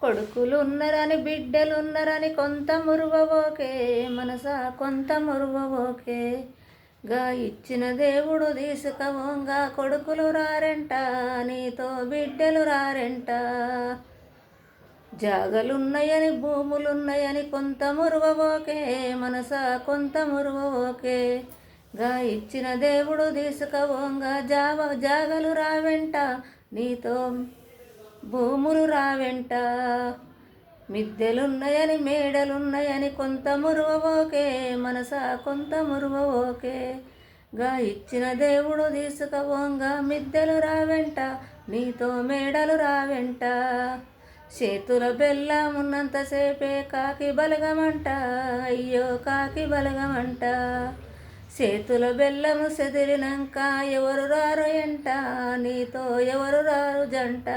కొడుకులు ఉన్నరని బిడ్డలున్నరని కొంత మురువవోకే మనసా కొంత మురువవోకే. గా ఇచ్చిన దేవుడు తీసుకవోంగా కొడుకులు రారెంట నీతో బిడ్డలు రారెంట. జాగలున్నాయని భూములున్నాయని కొంత మురువవోకే మనసా కొంత మురువవోకే. గా ఇచ్చిన దేవుడు తీసుకవోంగా జాగలు రావెంట నీతో భూములు రావెంట. మిద్దెలున్నాయని మేడలున్నాయని కొంత మురువవోకే మనసా కొంత మురువవోకే. గా ఇచ్చిన దేవుడు తీసుకవోంగా మిద్దెలు రావెంట నీతో మేడలు రావెంట. చేతుల బెల్లమున్నంతసేపే కాకి బలగమంట అయ్యో కాకి బలగమంట. చేతుల బెల్లము సెదిరినాక ఎవరు రారు ఎంట నీతో ఎవరు రారు జంట.